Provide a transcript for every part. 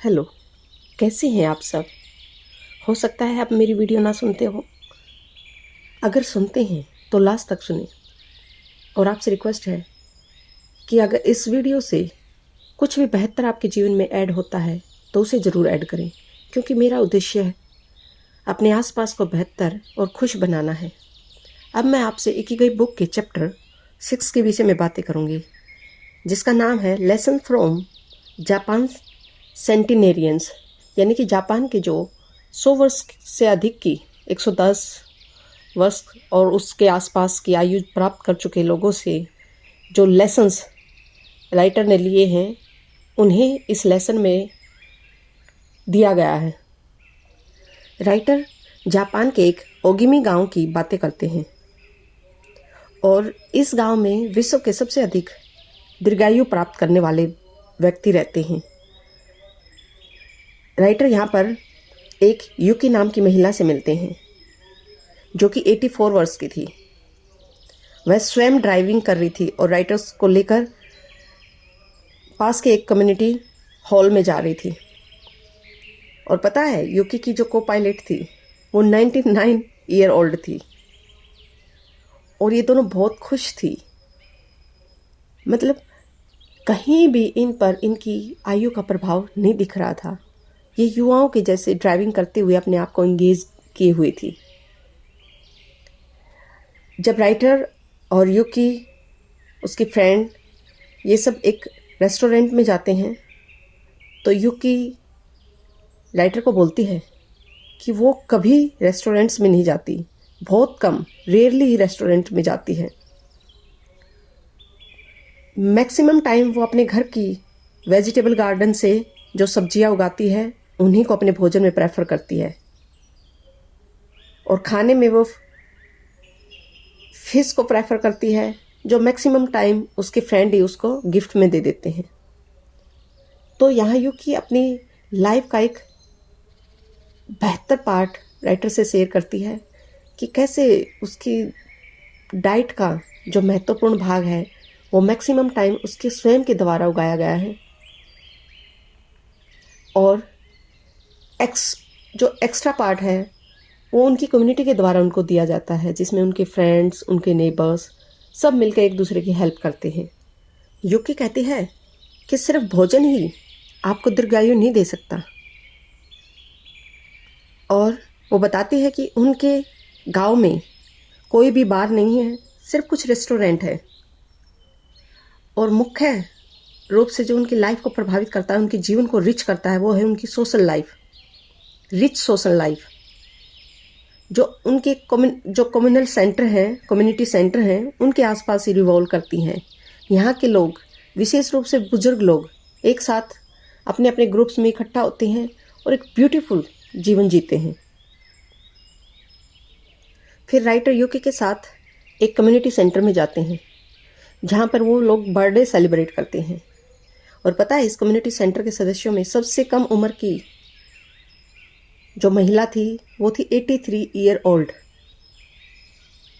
Hello, कैसे हैं आप सब? हो सकता है आप मेरी वीडियो ना सुनते हो। अगर सुनते हैं तो लास्ट तक सुनें। और आपसे रिक्वेस्ट है कि अगर इस वीडियो से कुछ भी बेहतर आपके जीवन में ऐड होता है तो उसे ज़रूर ऐड करें, क्योंकि मेरा उद्देश्य है अपने आसपास को बेहतर और खुश बनाना है। अब मैं आपसे इकिगाई बुक के चैप्टर 6 के विषय में बातें करूँगी, जिसका नाम है लेसन फ्रॉम जापान सेंटिनेरियंस, यानी कि जापान के जो 100 वर्ष से अधिक की 110 वर्ष और उसके आसपास की आयु प्राप्त कर चुके लोगों से जो लेसन्स राइटर ने लिए हैं, उन्हें इस लेसन में दिया गया है। राइटर जापान के एक ओगिमी गांव की बातें करते हैं और इस गांव में विश्व के सबसे अधिक दीर्घायु प्राप्त करने वाले व्यक्ति रहते हैं। राइटर यहाँ पर एक युकी नाम की महिला से मिलते हैं जो कि 84 वर्ष की थी। वह स्वयं ड्राइविंग कर रही थी और राइटर्स को लेकर पास के एक कम्युनिटी हॉल में जा रही थी। और पता है, युकी की जो को पायलट थी वो 99 ईयर ओल्ड थी और ये दोनों बहुत खुश थी। मतलब कहीं भी इन पर इनकी आयु का प्रभाव नहीं दिख रहा था। ये युवाओं के जैसे ड्राइविंग करते हुए अपने आप को एंगेज किए हुए थी। जब राइटर और युकी, उसकी फ्रेंड, ये सब एक रेस्टोरेंट में जाते हैं तो युकी राइटर को बोलती है कि वो कभी रेस्टोरेंट्स में नहीं जाती, बहुत कम, रेयरली ही रेस्टोरेंट में जाती है। मैक्सिमम टाइम वो अपने घर की वेजिटेबल गार्डन से जो सब्जियां उगाती है उन्हीं को अपने भोजन में प्रेफर करती है। और खाने में वो फिश को प्रेफर करती है, जो मैक्सिमम टाइम उसके फ्रेंड ही उसको गिफ्ट में दे देते हैं। तो यहाँ युकी अपनी लाइफ का एक बेहतर पार्ट राइटर से शेयर करती है कि कैसे उसकी डाइट का जो महत्वपूर्ण भाग है वो मैक्सिमम टाइम उसके स्वयं के द्वारा उगाया गया है। और जो एक्स्ट्रा पार्ट है वो उनकी कम्युनिटी के द्वारा उनको दिया जाता है, जिसमें उनके फ्रेंड्स, उनके नेबर्स सब मिलकर एक दूसरे की हेल्प करते हैं। युकी कहती है कि सिर्फ भोजन ही आपको दीर्घायु नहीं दे सकता। और वो बताती है कि उनके गांव में कोई भी बार नहीं है, सिर्फ कुछ रेस्टोरेंट है। और मुख्य रूप से जो उनकी लाइफ को प्रभावित करता है, उनके जीवन को रिच करता है, वो है उनकी social life, rich social life. जो उनके जो कम्युनल सेंटर हैं, कम्युनिटी सेंटर हैं, उनके आसपास ही रिवॉल्व करती हैं। यहाँ के लोग, विशेष रूप से बुजुर्ग लोग, एक साथ अपने अपने ग्रुप्स में इकट्ठा होते हैं और एक ब्यूटीफुल जीवन जीते हैं। फिर राइटर युकी के साथ एक कम्युनिटी सेंटर में जाते हैं जहाँ पर वो लोग बर्थडे सेलिब्रेट करते हैं। और पता है, इस कम्युनिटी सेंटर के सदस्यों में सबसे कम उम्र की जो महिला थी वो थी 83 ईयर ओल्ड,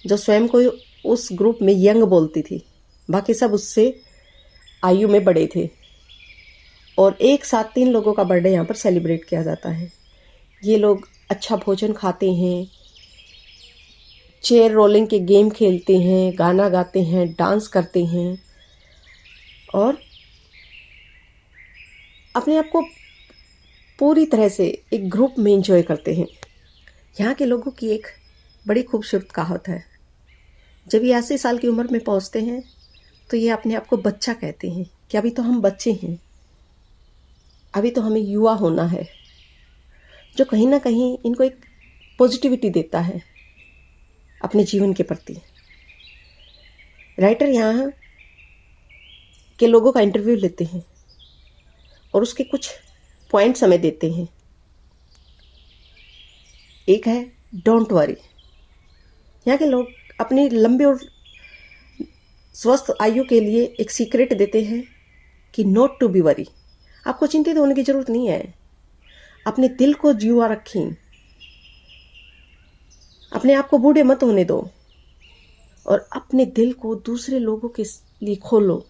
जो स्वयं को उस ग्रुप में यंग बोलती थी। बाकी सब उससे आयु में बड़े थे। और एक साथ 3 लोगों का बर्थडे यहाँ पर सेलिब्रेट किया जाता है। ये लोग अच्छा भोजन खाते हैं, चेयर रोलिंग के गेम खेलते हैं, गाना गाते हैं, डांस करते हैं और अपने आप को पूरी तरह से एक ग्रुप में एंजॉय करते हैं। यहाँ के लोगों की एक बड़ी खूबसूरत कहावत है। जब ये 80 साल की उम्र में पहुँचते हैं तो ये अपने आप को बच्चा कहते हैं कि अभी तो हम बच्चे हैं, अभी तो हमें युवा होना है, जो कहीं ना कहीं इनको एक पॉजिटिविटी देता है अपने जीवन के प्रति। राइटर यहाँ के लोगों का इंटरव्यू लेते हैं और उसके कुछ पॉइंट्स हमें देते हैं। एक है डोंट वरी। यहाँ के लोग अपनी लंबी और स्वस्थ आयु के लिए एक सीक्रेट देते हैं कि नॉट टू बी वरी। आपको चिंतित होने की जरूरत नहीं है। अपने दिल को जुआ रखें, अपने आप को बूढ़े मत होने दो और अपने दिल को दूसरे लोगों के लिए खोलो,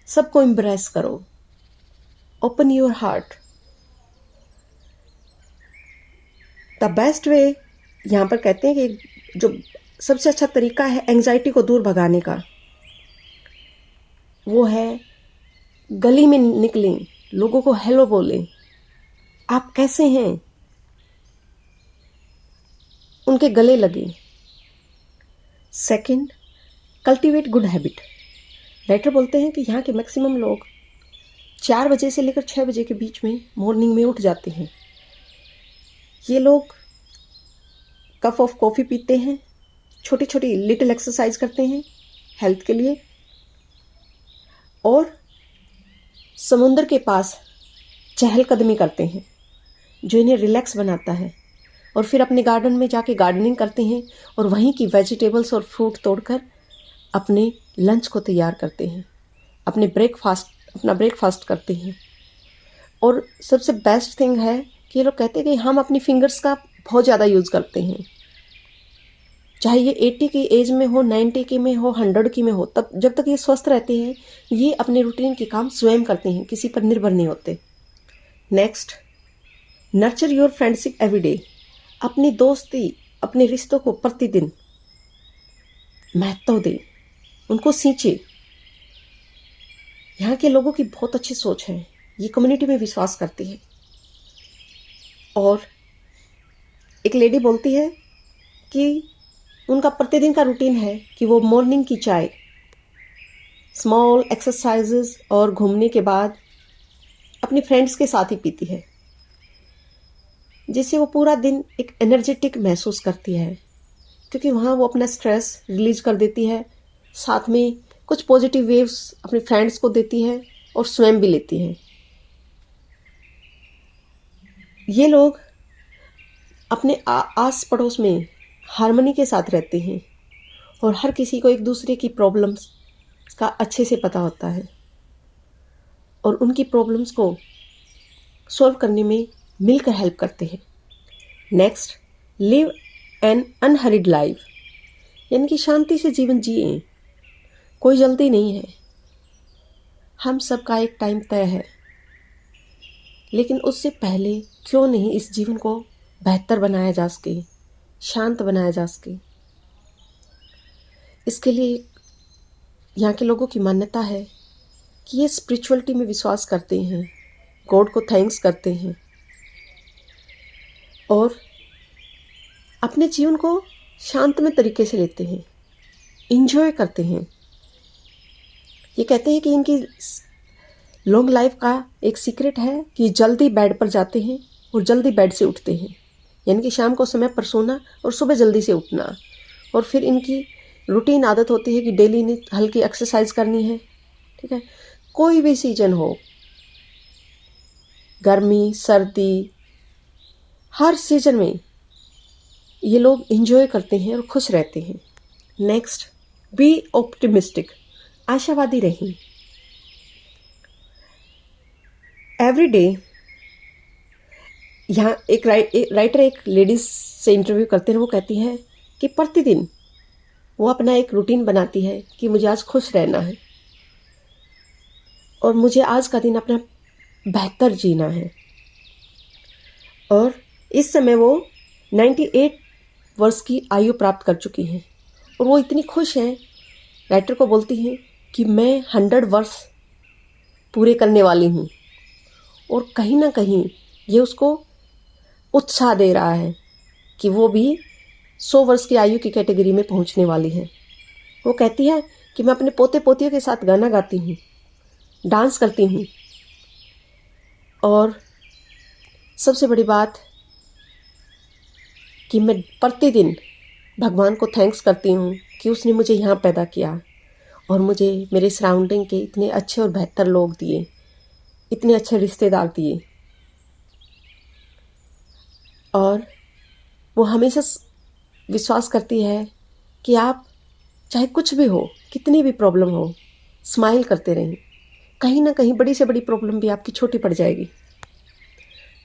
सबको एम्ब्रेस करो, open your heart. The best way, यहाँ पर कहते हैं कि जो सबसे अच्छा तरीका है एंग्जाइटी को दूर भगाने का, वो है गली में निकलें, लोगों को हेलो बोलें, आप कैसे हैं, उनके गले लगे। Second, cultivate good habit. Writer बोलते हैं कि यहाँ के मैक्सिमम लोग 4 बजे से लेकर 6 बजे के बीच में मॉर्निंग में उठ जाते हैं। ये लोग कप ऑफ कॉफ़ी पीते हैं, छोटी छोटी लिटिल एक्सरसाइज करते हैं हेल्थ के लिए, और समुंदर के पास चहलकदमी करते हैं जो इन्हें रिलैक्स बनाता है, और फिर अपने गार्डन में जाके गार्डनिंग करते हैं और वहीं की वेजिटेबल्स और फ्रूट तोड़कर अपने लंच को तैयार करते हैं, अपना ब्रेकफास्ट करते हैं। और सबसे बेस्ट थिंग है कि ये लोग कहते हैं कि हम अपनी फिंगर्स का बहुत ज़्यादा यूज़ करते हैं, चाहे ये 80 की एज में हो, 90 की में हो, 100 की में हो, तब जब तक ये स्वस्थ रहते हैं ये अपने रूटीन के काम स्वयं करते हैं, किसी पर निर्भर नहीं होते। Next, nurture your friendship every day. अपनी दोस्ती, अपने रिश्तों को प्रतिदिन महत्व दें, उनको सींचे। यहाँ के लोगों की बहुत अच्छी सोच है, ये कम्युनिटी में विश्वास करती है। और एक लेडी बोलती है कि उनका प्रतिदिन का रूटीन है कि वो मॉर्निंग की चाय, स्मॉल एक्सरसाइजेस और घूमने के बाद अपनी फ्रेंड्स के साथ ही पीती है, जिससे वो पूरा दिन एक एनर्जेटिक महसूस करती है, क्योंकि वहाँ वो अपना स्ट्रेस रिलीज कर देती है, साथ में कुछ पॉजिटिव वेव्स अपने फ्रेंड्स को देती है और स्वयं भी लेती है। ये लोग अपने आस पड़ोस में हार्मनी के साथ रहते हैं और हर किसी को एक दूसरे की प्रॉब्लम्स का अच्छे से पता होता है और उनकी प्रॉब्लम्स को सॉल्व करने में मिलकर हेल्प करते हैं। Next, live N unhurried life, यानी कि शांति से जीवन जिए, कोई जल्दी नहीं है, हम सबका एक टाइम तय है, लेकिन उससे पहले क्यों नहीं इस जीवन को बेहतर बनाया जा सके, शांत बनाया जा सके। इसके लिए यहाँ के लोगों की मान्यता है कि ये स्पिरिचुअलिटी में विश्वास करते हैं, गॉड को थैंक्स करते हैं और अपने जीवन को शांतमय तरीके से लेते हैं, इंजॉय करते हैं। ये कहते हैं कि इनकी लॉन्ग लाइफ का एक सीक्रेट है कि जल्दी बेड पर जाते हैं और जल्दी बेड से उठते हैं, यानी कि शाम को समय पर सोना और सुबह जल्दी से उठना। और फिर इनकी रूटीन आदत होती है कि डेली इन्हें हल्की एक्सरसाइज करनी है। ठीक है, कोई भी सीजन हो, गर्मी सर्दी, हर सीजन में ये लोग एंजॉय करते हैं और खुश रहते हैं। नेक्स्ट, बी ऑप्टिमिस्टिक, आशावादी रहें। एवरी डे, यहाँ एक राइटर एक लेडीज से इंटरव्यू करते हैं, वो कहती है कि प्रतिदिन वो अपना एक रूटीन बनाती है कि मुझे आज खुश रहना है और मुझे आज का दिन अपना बेहतर जीना है। और इस समय वो 98 वर्ष की आयु प्राप्त कर चुकी हैं और वो इतनी खुश हैं, राइटर को बोलती हैं कि मैं 100 वर्ष पूरे करने वाली हूँ। और कहीं ना कहीं ये उसको उत्साह दे रहा है कि वो भी 100 वर्ष की आयु की कैटेगरी में पहुँचने वाली है। वो कहती है कि मैं अपने पोते पोतियों के साथ गाना गाती हूँ, डांस करती हूँ, और सबसे बड़ी बात कि मैं प्रतिदिन भगवान को थैंक्स करती हूँ कि उसने मुझे यहाँ पैदा किया और मुझे मेरे सराउंडिंग के इतने अच्छे और बेहतर लोग दिए, इतने अच्छे रिश्तेदार दिए। और वो हमेशा विश्वास करती है कि आप चाहे कुछ भी हो, कितनी भी प्रॉब्लम हो, स्माइल करते रहें, कहीं ना कहीं बड़ी से बड़ी प्रॉब्लम भी आपकी छोटी पड़ जाएगी।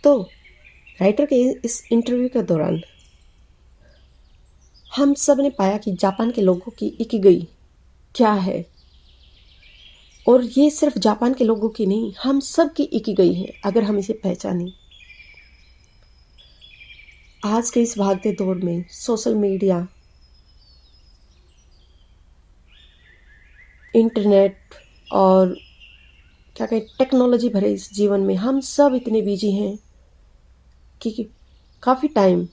तो राइटर के इस इंटरव्यू के दौरान हम सब ने पाया कि जापान के लोगों की इकिगाई क्या है, और ये सिर्फ जापान के लोगों की नहीं, हम सब की इकिगाई है अगर हम इसे पहचानें। आज के इस भागते दौर में सोशल मीडिया, इंटरनेट और क्या कहें टेक्नोलॉजी भरे इस जीवन में हम सब इतने बिजी हैं कि काफ़ी टाइम,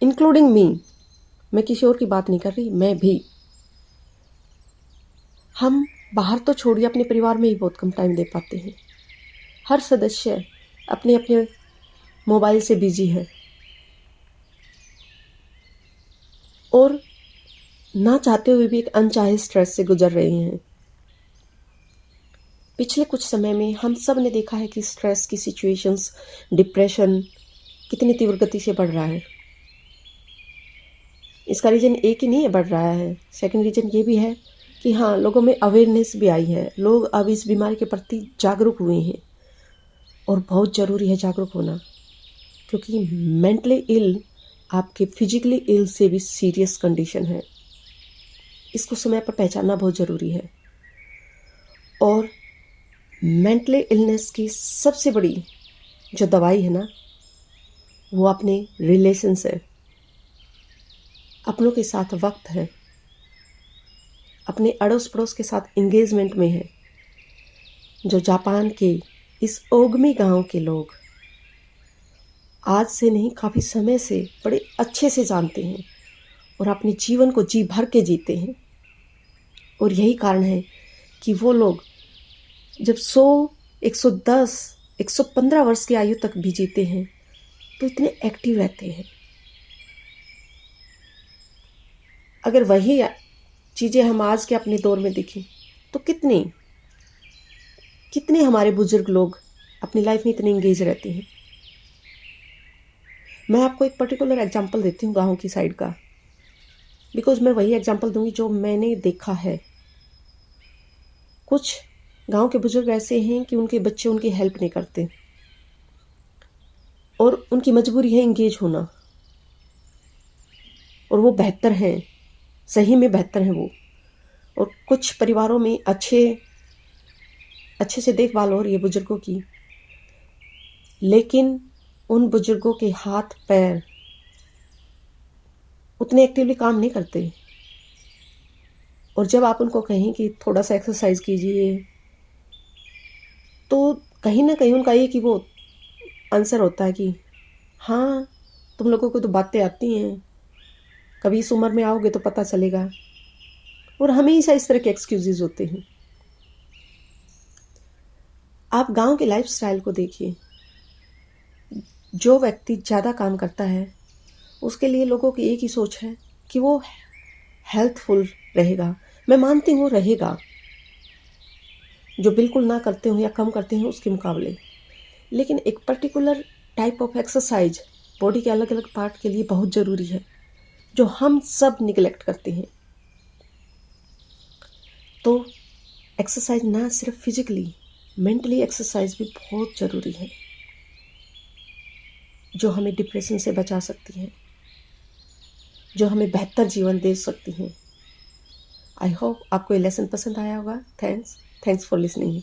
इंक्लूडिंग मी, मैं किसी और की बात नहीं कर रही, मैं भी, हम बाहर तो छोड़िए अपने परिवार में ही बहुत कम टाइम दे पाते हैं। हर सदस्य अपने अपने मोबाइल से बिजी है और ना चाहते हुए भी एक अनचाहे स्ट्रेस से गुजर रहे हैं। पिछले कुछ समय में हम सब ने देखा है कि स्ट्रेस की सिचुएशंस, डिप्रेशन कितनी तीव्र गति से बढ़ रहा है। इसका रीज़न एक ही नहीं है बढ़ रहा है, सेकंड रीज़न ये भी है कि हाँ, लोगों में अवेयरनेस भी आई है, लोग अब इस बीमारी के प्रति जागरूक हुए हैं और बहुत ज़रूरी है जागरूक होना, क्योंकि मेंटली इल आपके फिजिकली इल से भी सीरियस कंडीशन है। इसको समय पर पहचानना बहुत ज़रूरी है। और मेंटली इलनेस की सबसे बड़ी जो दवाई है ना, वो अपने रिलेशंस है, अपनों के साथ वक्त है, अपने अड़ोस पड़ोस के साथ इंगेजमेंट में है। जो जापान के इस ओगमी गांव के लोग आज से नहीं काफ़ी समय से बड़े अच्छे से जानते हैं और अपने जीवन को जी भर के जीते हैं। और यही कारण है कि वो लोग जब 100, 110, 115 वर्ष की आयु तक भी जीते हैं तो इतने एक्टिव रहते हैं। अगर वही चीज़ें हम आज के अपने दौर में देखें तो कितने हमारे बुजुर्ग लोग अपनी लाइफ में इतने इंगेज रहते हैं। मैं आपको एक पर्टिकुलर एग्जांपल देती हूँ गाँव की साइड का, बिकॉज मैं वही एग्जांपल दूंगी जो मैंने देखा है। कुछ गांव के बुजुर्ग ऐसे हैं कि उनके बच्चे उनकी हेल्प नहीं करते और उनकी मजबूरी है इंगेज होना, और वो बेहतर हैं, सही में बेहतर हैं वो। और कुछ परिवारों में अच्छे से देखभाल हो रही है बुजुर्गों की, लेकिन उन बुजुर्गों के हाथ पैर उतने एक्टिवली काम नहीं करते। और जब आप उनको कहें कि थोड़ा सा एक्सरसाइज कीजिए, तो कहीं ना कहीं उनका ये कि वो आंसर होता है कि हाँ, तुम लोगों को तो बातें आती हैं, कभी इस उम्र में आओगे तो पता चलेगा। और हमेशा इस तरह के एक्सक्यूजेज होते हैं। आप गांव के लाइफस्टाइल को देखिए। जो व्यक्ति ज़्यादा काम करता है उसके लिए लोगों की एक ही सोच है कि वो हेल्थफुल रहेगा। मैं मानती हूँ रहेगा, जो बिल्कुल ना करते हो या कम करते हैं उसके मुकाबले। लेकिन एक particular type of exercise body के अलग अलग पार्ट के लिए बहुत ज़रूरी है, जो हम सब निगलेक्ट करते हैं। तो एक्सरसाइज ना सिर्फ फिजिकली, मेंटली एक्सरसाइज भी बहुत ज़रूरी है, जो हमें डिप्रेशन से बचा सकती है, जो हमें बेहतर जीवन दे सकती हैं। आई होप आपको ये लेसन पसंद आया होगा। Thanks for listening.